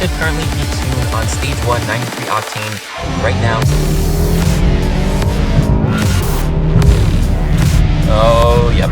should currently be tuned on stage 1, 93 octane right now. Oh, yep,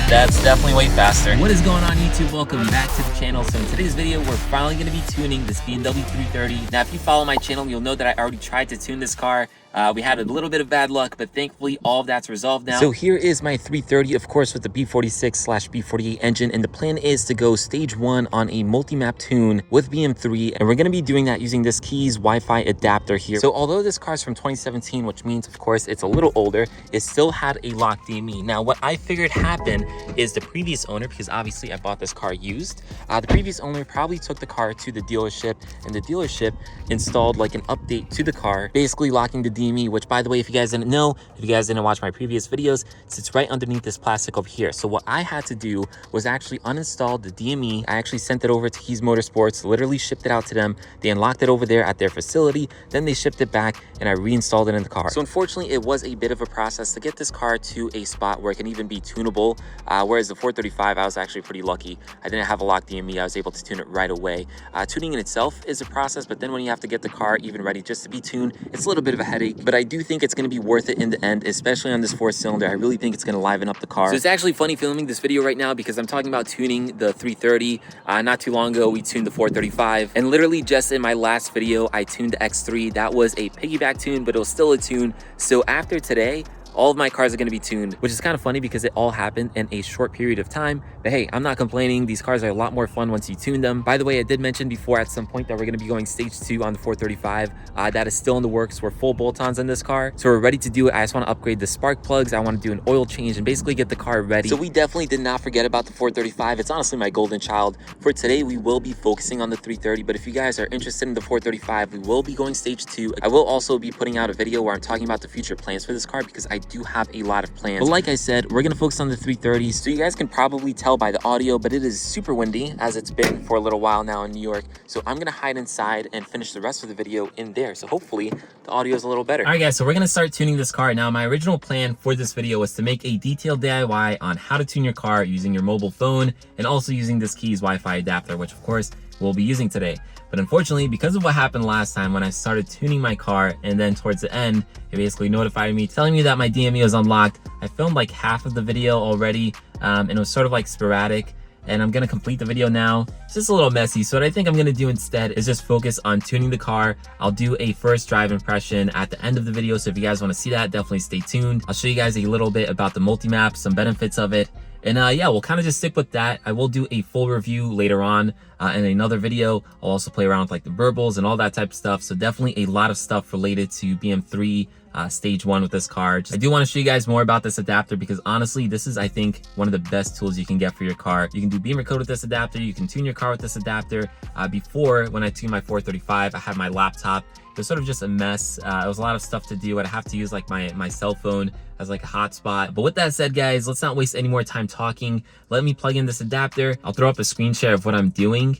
that's definitely way faster. What is going on, YouTube? Welcome back to the channel. So in today's video, we're finally going to be tuning this BMW 330. Now, if you follow my channel, you'll know that I already tried to tune this car. We had a little bit of bad luck, but thankfully all of that's resolved now. So here is my 330, of course, with the B46/B48 engine, and the plan is to go stage 1 on a multi-map tune with BM3, and we're going to be doing that using this Keys Wi-Fi adapter here. So although this car is from 2017, which means, of course, it's a little older, it still had a locked DME. Now, what I figured happened is the previous owner, because obviously I bought this car used, the previous owner probably took the car to the dealership, and the dealership installed like an update to the car, basically locking the DME, which, by the way, if you guys didn't know, if you guys didn't watch my previous videos, sits right underneath this plastic over here. So what I had to do was actually uninstall the DME. I actually sent it over to Keys Motorsports, literally shipped it out to them. They unlocked it over there at their facility, then they shipped it back, and I reinstalled it in the car. So unfortunately, it was a bit of a process to get this car to a spot where it can even be tunable, whereas the 435, I was actually pretty lucky. I didn't have a locked DME. I was able to tune it right away. Tuning in itself is a process, but then when you have to get the car even ready just to be tuned, it's a little bit of a headache. But I do think it's going to be worth it in the end, especially on this 4-cylinder. I really think it's going to liven up the car. So it's actually funny filming this video right now because I'm talking about tuning the 330. Not too long ago, we tuned the 435. And literally just in my last video, I tuned the X3. That was a piggyback tune, but it was still a tune. So after today, all of my cars are going to be tuned, which is kind of funny because it all happened in a short period of time. But hey, I'm not complaining. These cars are a lot more fun once you tune them. By the way, I did mention before at some point that we're going to be going stage 2 on the 435. That is still in the works. We're full bolt-ons on this car, so we're ready to do it. I just want to upgrade the spark plugs. I want to do an oil change and basically get the car ready. So we definitely did not forget about the 435. It's honestly my golden child. For today, we will be focusing on the 330, but if you guys are interested in the 435, we will be going stage 2. I will also be putting out a video where I'm talking about the future plans for this car because I do have a lot of plans. But like I said, we're gonna focus on the 330. So you guys can probably tell by the audio, but it is super windy as it's been for a little while now in New York. So I'm gonna hide inside and finish the rest of the video in there. So hopefully the audio is a little better. All right, guys, so we're gonna start tuning this car. Now, my original plan for this video was to make a detailed DIY on how to tune your car using your mobile phone and also using this Keys Wi-Fi adapter, which of course we'll be using today. But unfortunately, because of what happened last time when I started tuning my car and then towards the end, it basically notified me telling me that my DME was unlocked. I filmed like half of the video already, and it was sort of like sporadic, and I'm gonna complete the video now. It's just a little messy. So what I think I'm gonna do instead is just focus on tuning the car. I'll do a first drive impression at the end of the video. So if you guys wanna see that, definitely stay tuned. I'll show you guys a little bit about the multi-map, some benefits of it. And yeah, we'll kind of just stick with that. I will do a full review later on in another video. I'll also play around with like the burbles and all that type of stuff. So definitely a lot of stuff related to BM3 stage 1 with this car. I do want to show you guys more about this adapter because honestly, this is, I think, one of the best tools you can get for your car. You can do beamer code with this adapter. You can tune your car with this adapter. Before, when I tuned my 435, I had my laptop. It was sort of just a mess. It was a lot of stuff to do. I'd have to use like my cell phone as like a hotspot. But with that said, guys, let's not waste any more time talking. Let me plug in this adapter. I'll throw up a screen share of what I'm doing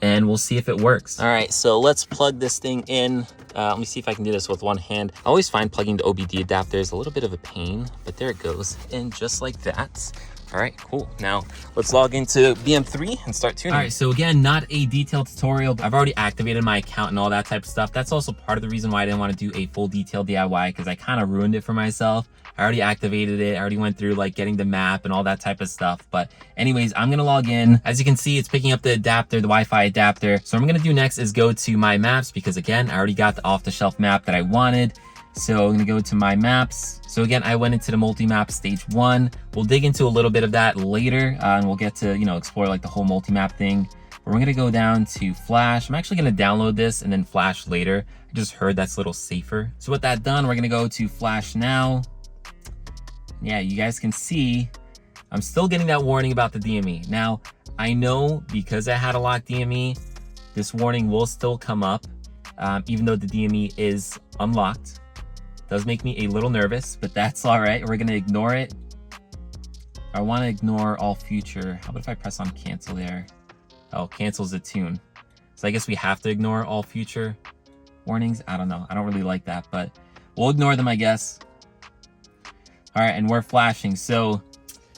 and we'll see if it works. All right, so let's plug this thing in. Let me see if I can do this with one hand. I always find plugging the OBD adapter is a little bit of a pain, but there it goes. And just like that. All right, cool. Now let's log into BM3 and start tuning. All right, so again, not a detailed tutorial, but I've already activated my account and all that type of stuff. That's also part of the reason why I didn't want to do a full detailed DIY because I kind of ruined it for myself. I already activated it. I already went through like getting the map and all that type of stuff. But anyways, I'm gonna log in. As you can see, it's picking up the adapter, the Wi-Fi adapter. So what I'm gonna do next is go to my maps because again, I already got the off-the-shelf map that I wanted. So I'm gonna go to my maps. So again, I went into the multi-map stage 1. We'll dig into a little bit of that later and we'll get to, explore like the whole multi-map thing. But we're gonna go down to Flash. I'm actually gonna download this and then Flash later. I just heard that's a little safer. So with that done, we're gonna go to Flash now. Yeah, you guys can see, I'm still getting that warning about the DME. Now, I know because I had a locked DME, this warning will still come up, even though the DME is unlocked. Does make me a little nervous, but that's all right. We're gonna ignore it. I wanna ignore all future. How about if I press on cancel there? Oh, cancels the tune. So I guess we have to ignore all future warnings. I don't know, I don't really like that, but we'll ignore them, I guess. All right, and we're flashing. So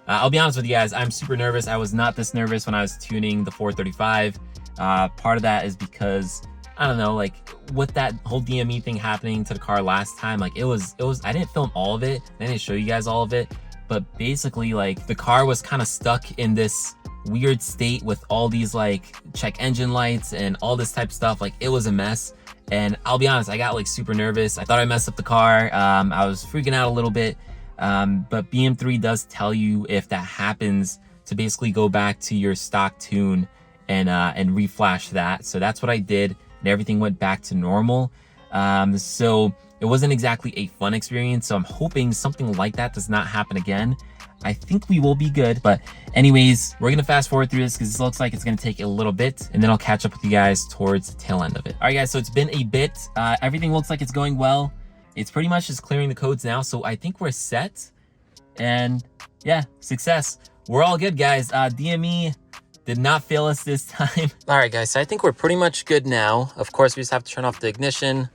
I'll be honest with you guys, I'm super nervous. I was not this nervous when I was tuning the 435. Part of that is because, I don't know, like with that whole DME thing happening to the car last time, like it was, I didn't film all of it. I didn't show you guys all of it, but basically like the car was kind of stuck in this weird state with all these like check engine lights and all this type of stuff. Like it was a mess. And I'll be honest, I got like super nervous. I thought I messed up the car. I was freaking out a little bit. But BM3 does tell you if that happens to basically go back to your stock tune and reflash that. So that's what I did, and everything went back to normal. So it wasn't exactly a fun experience. So I'm hoping something like that does not happen again. I think we will be good. But anyways, we're gonna fast forward through this because this looks like it's gonna take a little bit, and then I'll catch up with you guys towards the tail end of it. All right guys, so it's been a bit. Everything looks like it's going well. It's pretty much just clearing the codes now. So I think we're set, and yeah, success. We're all good, guys. DME did not fail us this time. All right guys, so I think we're pretty much good now. Of course, we just have to turn off the ignition,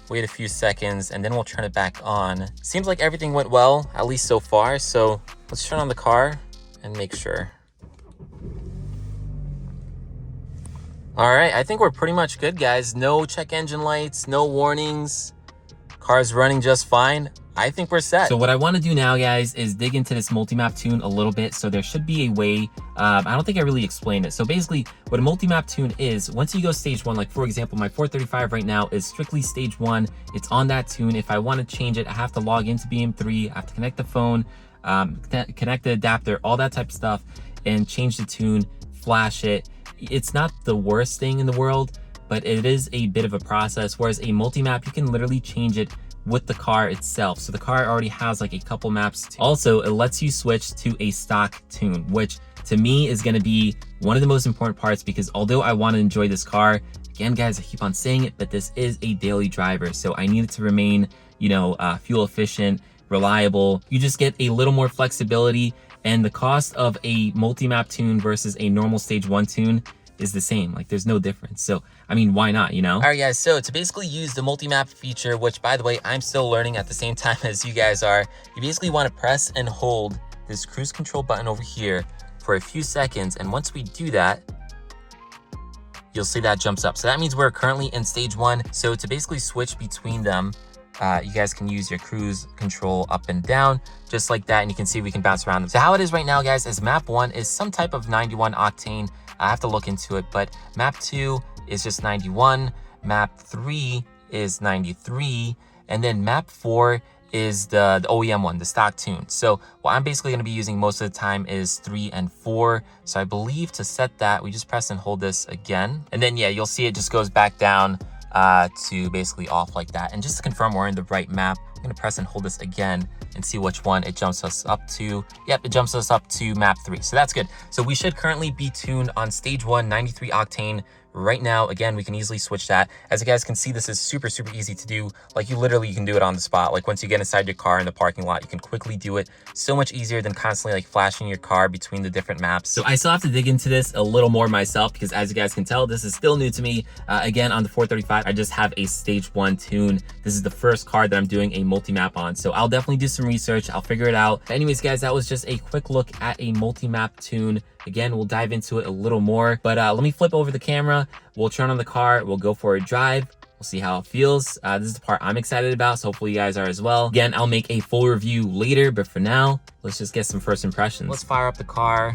wait a few seconds, and then we'll turn it back on. Seems like everything went well, at least so far. So let's turn on the car and make sure. All right, I think we're pretty much good, guys. No check engine lights, no warnings. Car's running just fine. I think we're set. So what I want to do now, guys, is dig into this multi-map tune a little bit. So there should be a way, I don't think I really explained it. So basically what a multi-map tune is, once you go stage 1, like for example, my 435 right now is strictly stage 1. It's on that tune. If I want to change it, I have to log into BM3, I have to connect the phone, connect the adapter, all that type of stuff, and change the tune, flash it. It's not the worst thing in the world, but it is a bit of a process. Whereas a multi-map, you can literally change it with the car itself. So the car already has like a couple maps. Also, it lets you switch to a stock tune, which to me is going to be one of the most important parts, because although I want to enjoy this car, again guys, I keep on saying it, but this is a daily driver, so I need it to remain, you know, fuel efficient, reliable. You just get a little more flexibility, and the cost of a multi-map tune versus a normal stage 1 tune is the same. Like there's no difference. So I mean, why not, you know? All right guys, so to basically use the multi-map feature, which by the way, I'm still learning at the same time as you guys are, you basically want to press and hold this cruise control button over here for a few seconds. And once we do that, you'll see that jumps up. So that means we're currently in stage 1. So to basically switch between them, you guys can use your cruise control up and down just like that, and you can see we can bounce around them. So how it is right now, guys, is map 1 is some type of 91 octane. I have to look into it, but map 2 is just 91, map 3 is 93, and then map 4 is the OEM one, the stock tune. So what I'm basically going to be using most of the time is 3 and 4. So I believe to set that, we just press and hold this again, and then yeah, you'll see it just goes back down to basically off like that. And just to confirm we're in the right map, I'm gonna press and hold this again and see which one it jumps us up to. Yep, it jumps us up to map 3, so that's good. So we should currently be tuned on stage 1, 93 octane right now. Again, we can easily switch that. As you guys can see, this is super easy to do. Like you literally can do it on the spot. Like once you get inside your car in the parking lot, you can quickly do it. So much easier than constantly like flashing your car between the different maps. So I still have to dig into this a little more myself, because as you guys can tell, this is still new to me. Again, on the 435, I just have a stage 1 tune. This is the first car that I'm doing a multi-map on. So I'll definitely do some research. I'll figure it out. But anyways, guys, that was just a quick look at a multi-map tune. Again, we'll dive into it a little more, but let me flip over the camera. We'll turn on the car. We'll go for a drive. We'll see how it feels. This is the part I'm excited about, so hopefully you guys are as well. Again, I'll make a full review later, but for now, let's just get some first impressions. Let's fire up the car,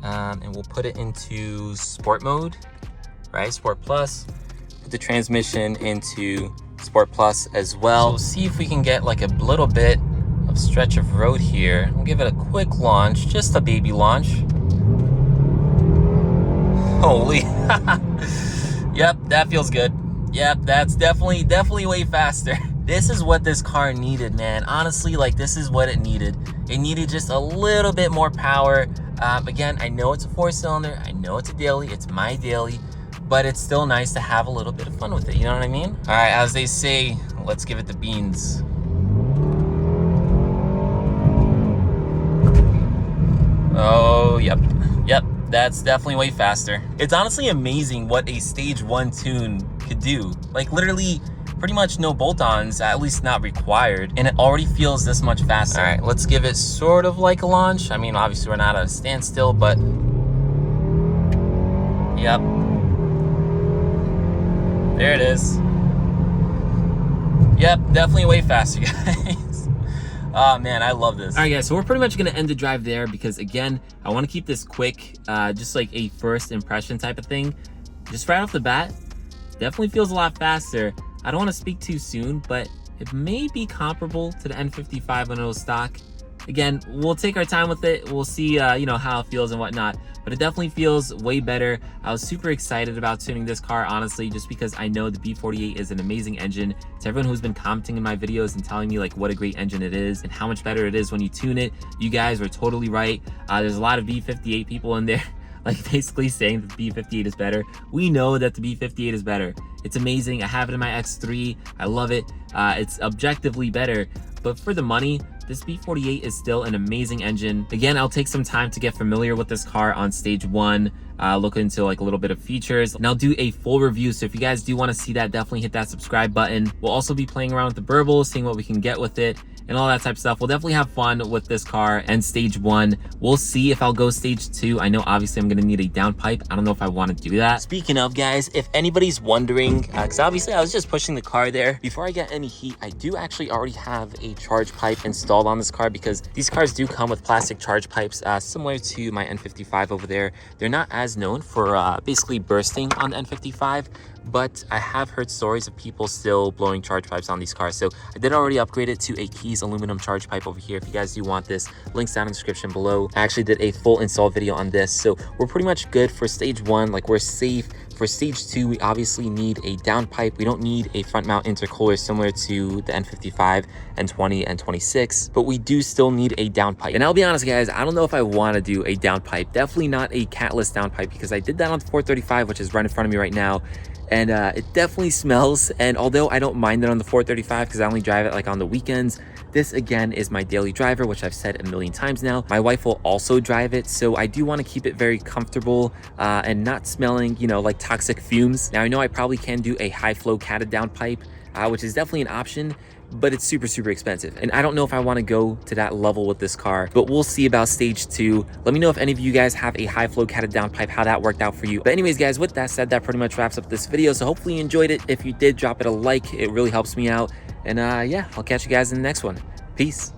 and we'll put it into sport mode, right? Sport Plus. Put the transmission into Sport Plus as well. So see if we can get like a little bit of stretch of road here. We'll give it a quick launch, just a baby launch. Holy, yep, that feels good. Yep, that's definitely way faster. This is what this car needed, man. Honestly, like this is what it needed. It needed just a little bit more power. Again, I know it's a 4-cylinder. I know it's a daily. It's my daily. But it's still nice to have a little bit of fun with it. You know what I mean? All right, as they say, let's give it the beans. Oh, yep. That's definitely way faster. It's honestly amazing what a stage 1 tune could do. Like literally pretty much no bolt-ons, at least not required, and it already feels this much faster. All right, let's give it sort of like a launch. I mean, obviously we're not at a standstill, but yep. There it is. Yep, definitely way faster, guys. Oh man, I love this. All right, guys, so we're pretty much gonna end the drive there because again, I want to keep this quick, just like a first impression type of thing. Just right off the bat, definitely feels a lot faster. I don't want to speak too soon, but it may be comparable to the N55 when it was stock. Again, we'll take our time with it. We'll see, you know, how it feels and whatnot, but it definitely feels way better. I was super excited about tuning this car, honestly, just because I know the B48 is an amazing engine. To everyone who's been commenting in my videos and telling me like what a great engine it is and how much better it is when you tune it, you guys were totally right. There's a lot of B58 people in there like basically saying that the B58 is better. We know that the B58 is better. It's amazing. I have it in my X3. I love it. It's objectively better, but for the money, this B48 is still an amazing engine. Again, I'll take some time to get familiar with this car on stage 1, look into like a little bit of features, and I'll do a full review. So if you guys do want to see that, definitely hit that subscribe button. We'll also be playing around with the burble, seeing what we can get with it and all that type of stuff. We'll definitely have fun with this car and stage 1. We'll see if I'll go stage 2. I know obviously I'm gonna need a downpipe. I don't know if I want to do that. Speaking of, guys, if anybody's wondering, because obviously I was just pushing the car there, before I get any heat, I do actually already have a charge pipe installed on this car because these cars do come with plastic charge pipes, similar to my N55 over there. They're not as known for basically bursting on the N55, but I have heard stories of people still blowing charge pipes on these cars. So I did already upgrade it to a Keys aluminum charge pipe over here. If you guys do want this, links down in the description below. I actually did a full install video on this. So we're pretty much good for stage 1. Like, we're safe. For stage 2, we obviously need a downpipe. We don't need a front mount intercooler similar to the N55, N20, and 26, but we do still need a downpipe. And I'll be honest, guys, I don't know if I want to do a downpipe. Definitely not a catless downpipe because I did that on the 435, which is right in front of me right now. And it definitely smells. And although I don't mind it on the 435 because I only drive it like on the weekends, this again is my daily driver, which I've said a million times now. My wife will also drive it, so I do want to keep it very comfortable and not smelling, you know, like toxic fumes. Now I know I probably can do a high flow catted downpipe, which is definitely an option, but it's super expensive. And I don't know if I want to go to that level with this car, but we'll see about stage 2. Let me know if any of you guys have a high flow catted downpipe, how that worked out for you. But anyways, guys, with that said, that pretty much wraps up this video. So hopefully you enjoyed it. If you did, drop it a like. It really helps me out. And yeah, I'll catch you guys in the next one. Peace.